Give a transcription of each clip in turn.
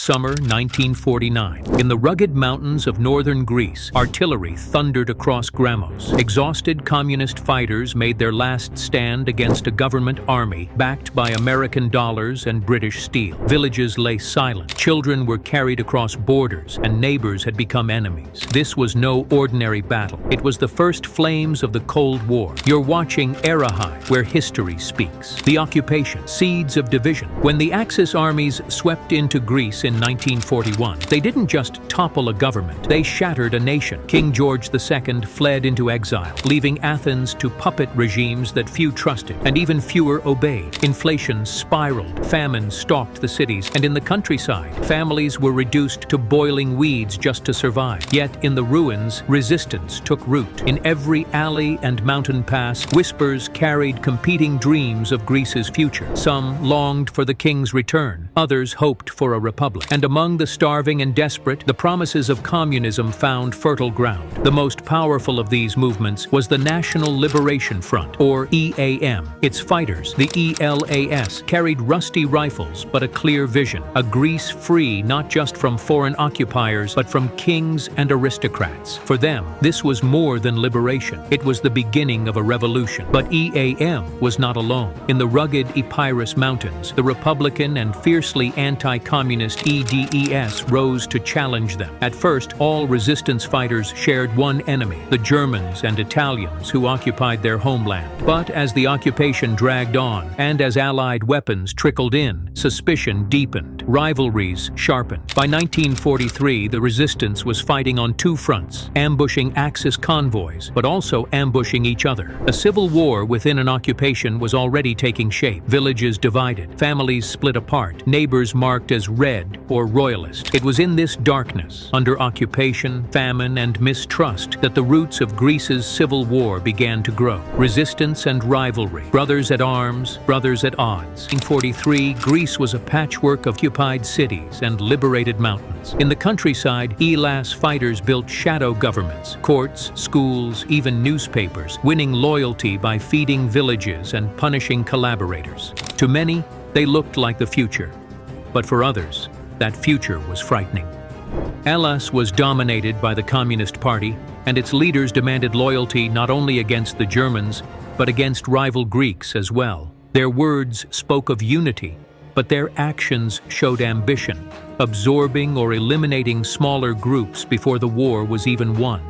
Summer 1949. In the rugged mountains of northern Greece, artillery thundered across Gramos. Exhausted communist fighters made their last stand against a government army backed by American dollars and British steel. Villages lay silent. Children were carried across borders, and neighbors had become enemies. This was no ordinary battle. It was the first flames of the Cold War. You're watching Erahive, where history speaks. The occupation, seeds of division. When the Axis armies swept into Greece in 1941, they didn't just topple a government, they shattered a nation. King George II fled into exile, leaving Athens to puppet regimes that few trusted, and even fewer obeyed. Inflation spiraled, famine stalked the cities, and in the countryside, families were reduced to boiling weeds just to survive. Yet in the ruins, resistance took root. In every alley and mountain pass, whispers carried competing dreams of Greece's future. Some longed for the king's return, others hoped for a republic. And among the starving and desperate, the promises of communism found fertile ground. The most powerful of these movements was the National Liberation Front, or EAM. Its fighters, the ELAS, carried rusty rifles but a clear vision, a Greece free not just from foreign occupiers but from kings and aristocrats. For them, this was more than liberation. It was the beginning of a revolution. But EAM was not alone. In the rugged Epirus Mountains, the Republican and fiercely anti-communist EDES rose to challenge them. At first, all resistance fighters shared one enemy, the Germans and Italians who occupied their homeland. But as the occupation dragged on, and as Allied weapons trickled in, suspicion deepened, rivalries sharpened. By 1943, the resistance was fighting on two fronts, ambushing Axis convoys, but also ambushing each other. A civil war within an occupation was already taking shape. Villages divided, families split apart, neighbors marked as red or royalist. It was in this darkness, under occupation, famine, and mistrust, that the roots of Greece's civil war began to grow. Resistance and rivalry, brothers at arms, brothers at odds. In 1943, Greece was a patchwork of occupied cities and liberated mountains. In the countryside, ELAS fighters built shadow governments, courts, schools, even newspapers, winning loyalty by feeding villages and punishing collaborators. To many, they looked like the future. But for others, that future was frightening. Hellas was dominated by the Communist Party, and its leaders demanded loyalty not only against the Germans, but against rival Greeks as well. Their words spoke of unity, but their actions showed ambition, absorbing or eliminating smaller groups before the war was even won.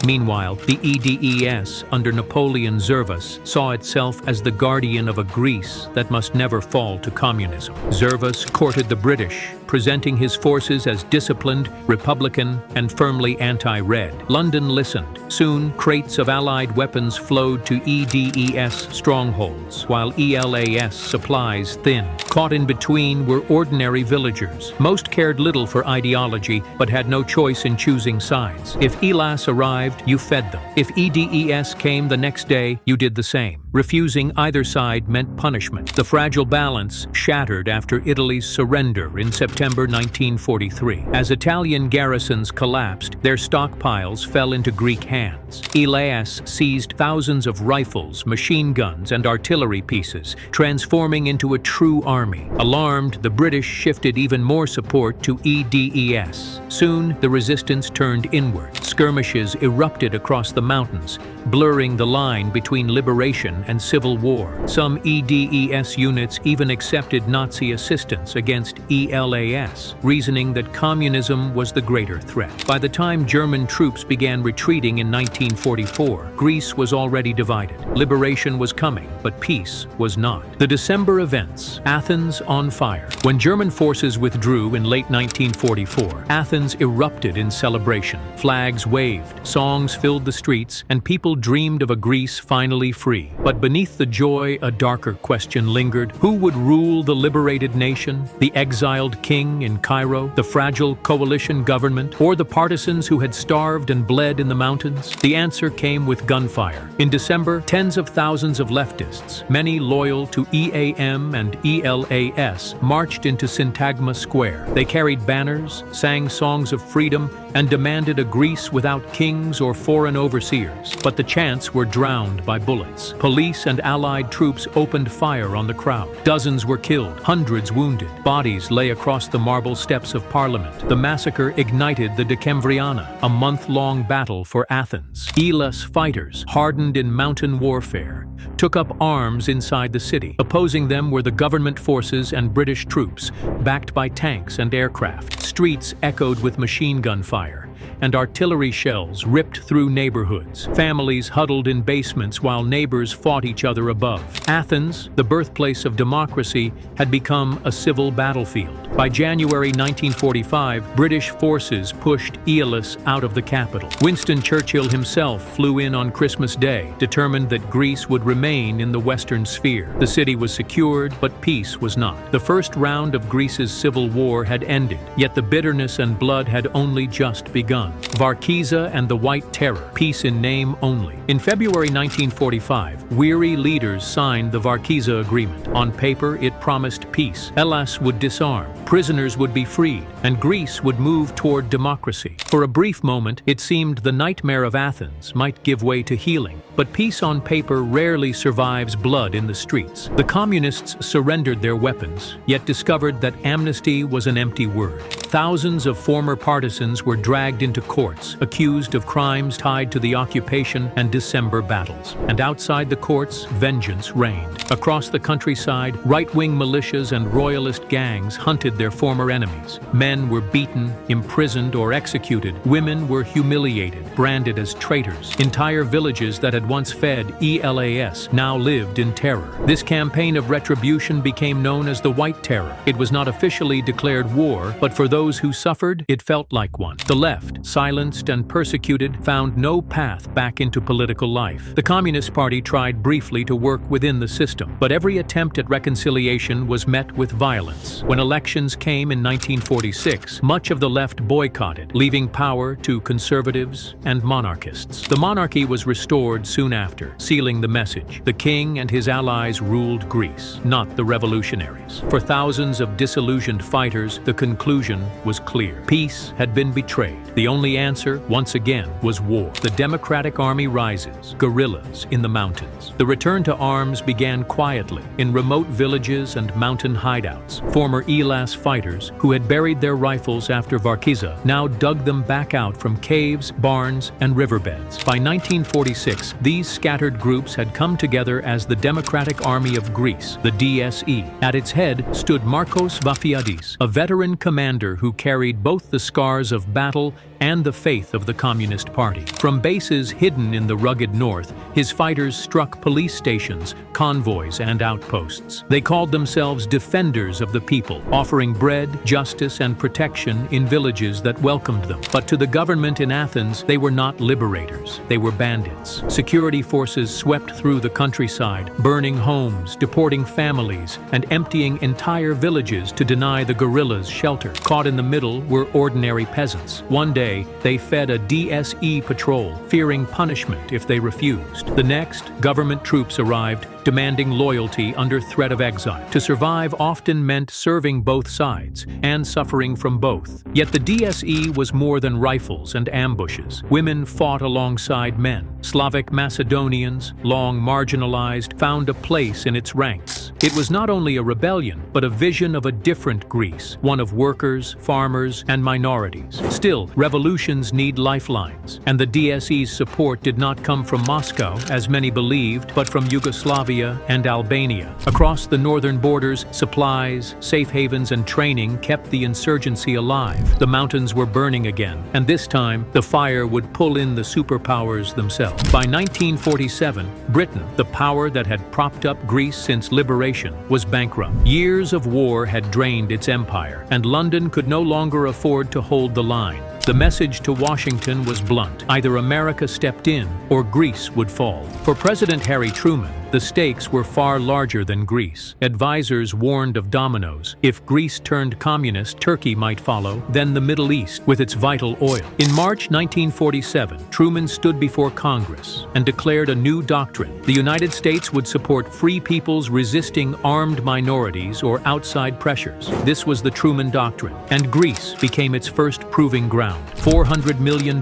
Meanwhile, the EDES, under Napoleon Zervas, saw itself as the guardian of a Greece that must never fall to communism. Zervas courted the British, presenting his forces as disciplined, republican, and firmly anti-red. London listened. Soon, crates of Allied weapons flowed to EDES strongholds, while ELAS supplies thinned. Caught in between were ordinary villagers. Most cared little for ideology, but had no choice in choosing sides. If ELAS arrived, you fed them. If EDES came the next day, you did the same. Refusing either side meant punishment. The fragile balance shattered after Italy's surrender in September 1943. As Italian garrisons collapsed, their stockpiles fell into Greek hands. ELAS seized thousands of rifles, machine guns, and artillery pieces, transforming into a true army. Alarmed, the British shifted even more support to EDES. Soon, the resistance turned inward. Skirmishes erupted across the mountains, blurring the line between liberation and civil war. Some EDES units even accepted Nazi assistance against ELAS, reasoning that communism was the greater threat. By the time German troops began retreating in 1944, Greece was already divided. Liberation was coming, but peace was not. The December events, Athens on fire. When German forces withdrew in late 1944, Athens erupted in celebration. Flags waved, songs filled the streets, and people dreamed of a Greece finally free. But beneath the joy, a darker question lingered. Who would rule the liberated nation? The exiled king in Cairo, the fragile coalition government, or the partisans who had starved and bled in the mountains? The answer came with gunfire. In December, tens of thousands of leftists, many loyal to EAM and ELAS, marched into Syntagma Square. They carried banners, sang songs of freedom, and demanded a Greece without kings or foreign overseers. But the chants were drowned by bullets. Police and allied troops opened fire on the crowd. Dozens were killed, hundreds wounded. Bodies lay across the marble steps of Parliament. The massacre ignited the Decembriana, a month-long battle for Athens. Aeolus fighters, hardened in mountain warfare, took up arms inside the city. Opposing them were the government forces and British troops, backed by tanks and aircraft. Streets echoed with machine gun fire, and artillery shells ripped through neighborhoods. Families huddled in basements while neighbors fought each other above. Athens, the birthplace of democracy, had become a civil battlefield. By January 1945, British forces pushed Aeolus out of the capital. Winston Churchill himself flew in on Christmas Day, determined that Greece would remain in the Western sphere. The city was secured, but peace was not. The first round of Greece's civil war had ended, yet the bitterness and blood had only just begun. Varkiza and the White Terror, peace in name only. In February 1945, weary leaders signed the Varkiza Agreement. On paper, it promised peace. Hellas would disarm, prisoners would be freed, and Greece would move toward democracy. For a brief moment, it seemed the nightmare of Athens might give way to healing. But peace on paper rarely survives blood in the streets. The communists surrendered their weapons, yet discovered that amnesty was an empty word. Thousands of former partisans were dragged into courts, accused of crimes tied to the occupation and December battles. And outside the courts, vengeance reigned. Across the countryside, right-wing militias and royalist gangs hunted their former enemies. Men were beaten, imprisoned, or executed. Women were humiliated, branded as traitors. Entire villages that had once fed ELAS now lived in terror. This campaign of retribution became known as the White Terror. It was not officially declared war, but for those who suffered, it felt like one. The left, silenced and persecuted, found no path back into political life. The Communist Party tried briefly to work within the system, but every attempt at reconciliation was met with violence. When elections came in 1946, much of the left boycotted, leaving power to conservatives and monarchists. The monarchy was restored soon after, sealing the message. The king and his allies ruled Greece, not the revolutionaries. For thousands of disillusioned fighters, the conclusion was clear. Peace had been betrayed. The only answer, once again, was war. The Democratic Army rises, guerrillas in the mountains. The return to arms began quietly, in remote villages and mountain hideouts. Former Elas fighters, who had buried their rifles after Varkiza, now dug them back out from caves, barns, and riverbeds. By 1946, these scattered groups had come together as the Democratic Army of Greece, the DSE. At its head stood Markos Vafiadis, a veteran commander who carried both the scars of battle and the faith of the Communist Party. From bases hidden in the rugged north, his fighters struck police stations, convoys, and outposts. They called themselves defenders of the people, offering bread, justice, and protection in villages that welcomed them. But to the government in Athens, they were not liberators. They were bandits. Security forces swept through the countryside, burning homes, deporting families, and emptying entire villages to deny the guerrillas shelter. Caught in the middle were ordinary peasants. One day, they fed a DSE patrol, fearing punishment if they refused. The next, government troops arrived, demanding loyalty under threat of exile. To survive often meant serving both sides and suffering from both. Yet the DSE was more than rifles and ambushes. Women fought alongside men. Slavic Macedonians, long marginalized, found a place in its ranks. It was not only a rebellion, but a vision of a different Greece, one of workers, farmers, and minorities. Still, revolutions need lifelines, and the DSE's support did not come from Moscow, as many believed, but from Yugoslavia and Albania. Across the northern borders, supplies, safe havens, and training kept the insurgency alive. The mountains were burning again, and this time, the fire would pull in the superpowers themselves. By 1947, Britain, the power that had propped up Greece since liberation, was bankrupt. Years of war had drained its empire, and London could no longer afford to hold the line. The message to Washington was blunt. Either America stepped in, or Greece would fall. For President Harry Truman, The stakes were far larger than Greece. Advisors warned of dominoes. If Greece turned communist, Turkey might follow, then the Middle East with its vital oil. In March 1947, Truman stood before Congress and declared a new doctrine. The United States would support free peoples resisting armed minorities or outside pressures. This was the Truman Doctrine, and Greece became its first proving ground. $400 million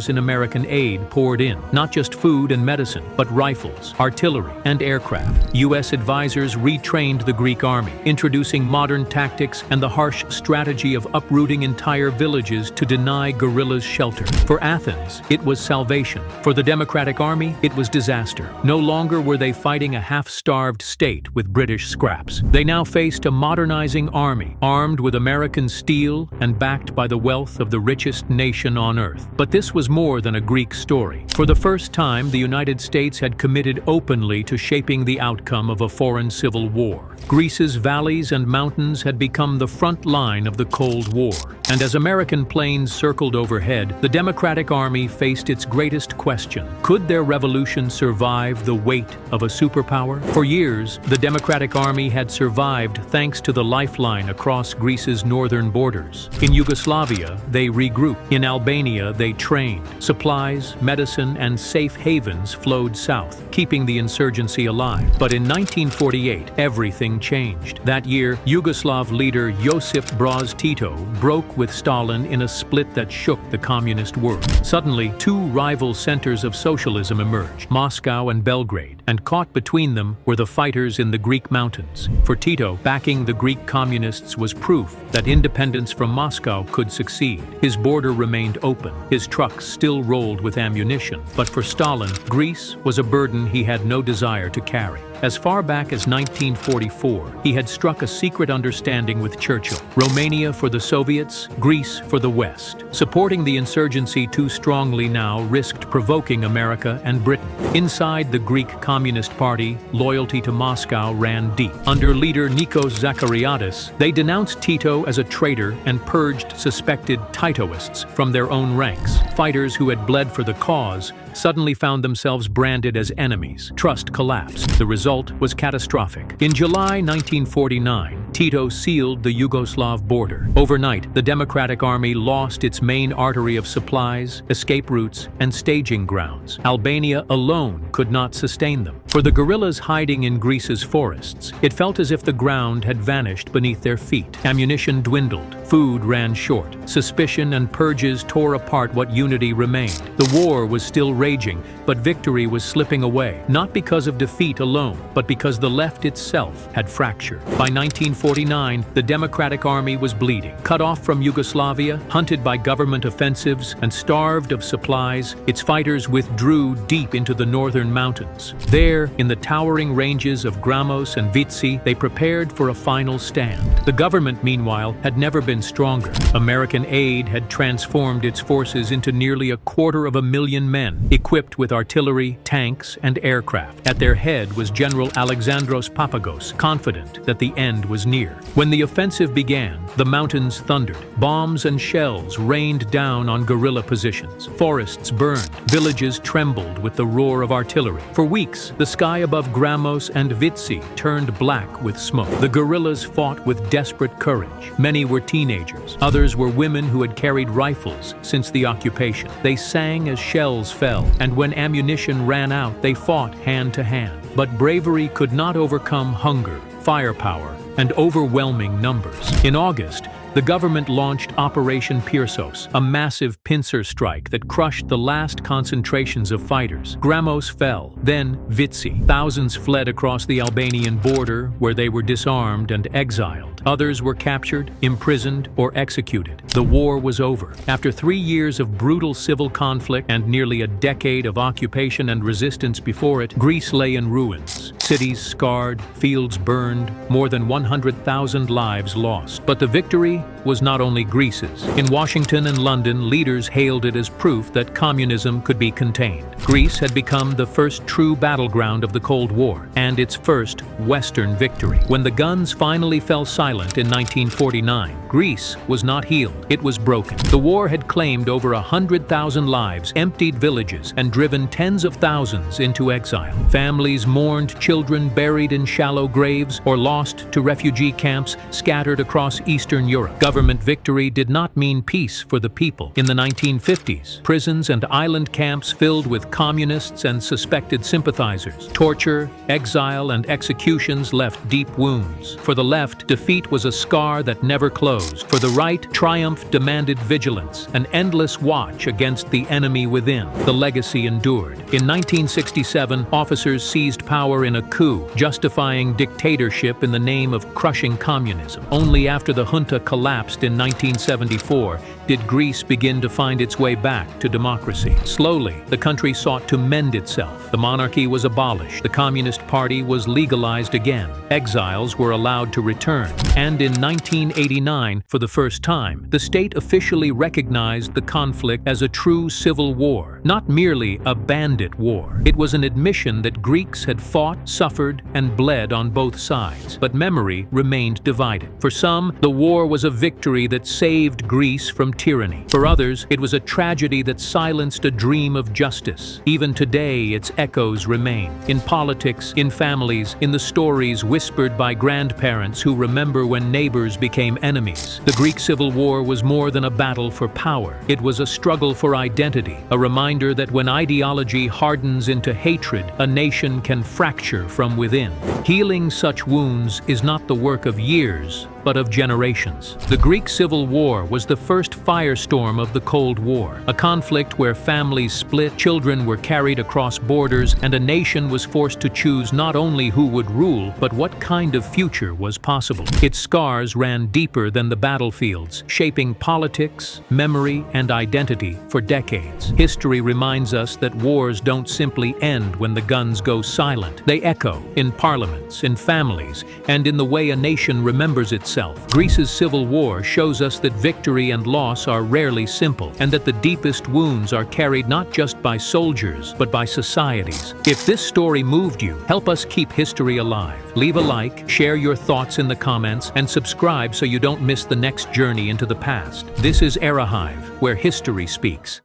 in American aid poured in, not just food and medicine, but rifles, artillery, and aircraft. U.S. advisors retrained the Greek army, introducing modern tactics and the harsh strategy of uprooting entire villages to deny guerrillas shelter. For Athens, it was salvation. For the Democratic Army, it was disaster. No longer were they fighting a half-starved state with British scraps. They now faced a modernizing army, armed with American steel and backed by the wealth of the richest nation on earth. But this was more than a Greek story. For the first time, the United States had committed openly to shaping the outcome of a foreign civil war. Greece's valleys and mountains had become the front line of the Cold War. And as American planes circled overhead, the Democratic Army faced its greatest question. Could their revolution survive the weight of a superpower? For years, the Democratic Army had survived thanks to the lifeline across Greece's northern borders. In Yugoslavia, they regrouped. In Albania, they trained. Supplies, medicine, and safe havens flowed south, keeping the insurgency alive. But in 1948, everything changed. That year, Yugoslav leader Josip Broz Tito broke with Stalin in a split that shook the communist world. Suddenly, two rival centers of socialism emerged, Moscow and Belgrade, and caught between them were the fighters in the Greek mountains. For Tito, backing the Greek communists was proof that independence from Moscow could succeed. His border remained open, his trucks still rolled with ammunition, but for Stalin, Greece was a burden he had no desire to carry. As far back as 1944, he had struck a secret understanding with Churchill. Romania for the Soviets, Greece for the West. Supporting the insurgency too strongly now risked provoking America and Britain. Inside the Greek Communist Party, loyalty to Moscow ran deep. Under leader Nikos Zachariadis, they denounced Tito as a traitor and purged suspected Titoists from their own ranks. Fighters who had bled for the cause suddenly found themselves branded as enemies. Trust collapsed. The result was catastrophic. In July 1949, Tito sealed the Yugoslav border. Overnight, the Democratic Army lost its main artery of supplies, escape routes, and staging grounds. Albania alone could not sustain them. For the guerrillas hiding in Greece's forests, it felt as if the ground had vanished beneath their feet. Ammunition dwindled, food ran short, suspicion and purges tore apart what unity remained. The war was still raging, but victory was slipping away, not because of defeat alone, but because the left itself had fractured. By 1949, the Democratic Army was bleeding. Cut off from Yugoslavia, hunted by government offensives, and starved of supplies, its fighters withdrew deep into the northern mountains. There, in the towering ranges of Gramos and Vitsi, they prepared for a final stand. The government, meanwhile, had never been stronger. American aid had transformed its forces into nearly 250,000 men, equipped with artillery, tanks, and aircraft. At their head was General Alexandros Papagos, confident that the end was near. When the offensive began, the mountains thundered. Bombs and shells rained down on guerrilla positions. Forests burned. Villages trembled with the roar of artillery. For weeks, the sky above Gramos and Vitsi turned black with smoke. The guerrillas fought with desperate courage. Many were teenagers. Others were women who had carried rifles since the occupation. They sang as shells fell, and when ammunition ran out, they fought hand to hand. But bravery could not overcome hunger, firepower, and overwhelming numbers. In August, the government launched Operation Pyrsos, a massive pincer strike that crushed the last concentrations of fighters. Gramos fell, then Vitsi. Thousands fled across the Albanian border, where they were disarmed and exiled. Others were captured, imprisoned, or executed. The war was over. After 3 years of brutal civil conflict and nearly a decade of occupation and resistance before it, Greece lay in ruins. Cities scarred, fields burned, more than 100,000 lives lost. But the victory was not only Greece's. In Washington and London, leaders hailed it as proof that communism could be contained. Greece had become the first true battleground of the Cold War, and its first Western victory. When the guns finally fell silent in 1949, Greece was not healed, it was broken. The war had claimed over 100,000 lives, emptied villages, and driven tens of thousands into exile. Families mourned children buried in shallow graves or lost to refugee camps scattered across Eastern Europe. Government victory did not mean peace for the people. In the 1950s, prisons and island camps filled with communists and suspected sympathizers. Torture, exile, and executions left deep wounds. For the left, defeat was a scar that never closed. For the right, triumph demanded vigilance, an endless watch against the enemy within. The legacy endured. In 1967, officers seized power in a coup, justifying dictatorship in the name of crushing communism. Only after the junta collapsed in 1974 did Greece begin to find its way back to democracy. Slowly, the country sought to mend itself. The monarchy was abolished. The Communist Party was legalized again. Exiles were allowed to return. And in 1989, for the first time, the state officially recognized the conflict as a true civil war, not merely a bandit war. It was an admission that Greeks had fought, suffered, and bled on both sides. But memory remained divided. For some, the war was a victory that saved Greece from tyranny. For others, it was a tragedy that silenced a dream of justice. Even today, its echoes remain. In politics, in families, in the stories whispered by grandparents who remember when neighbors became enemies. The Greek Civil War was more than a battle for power. It was a struggle for identity, a reminder that when ideology hardens into hatred, a nation can fracture from within. Healing such wounds is not the work of years, but of generations. The Greek Civil War was the first firestorm of the Cold War, a conflict where families split, children were carried across borders, and a nation was forced to choose not only who would rule, but what kind of future was possible. Its scars ran deeper than the battlefields, shaping politics, memory, and identity for decades. History reminds us that wars don't simply end when the guns go silent. They echo in parliaments, in families, and in the way a nation remembers itself. Greece's civil war shows us that victory and loss are rarely simple, and that the deepest wounds are carried not just by soldiers, but by societies. If this story moved you, help us keep history alive. Leave a like, share your thoughts in the comments, and subscribe so you don't miss the next journey into the past. This is Erahive, where history speaks.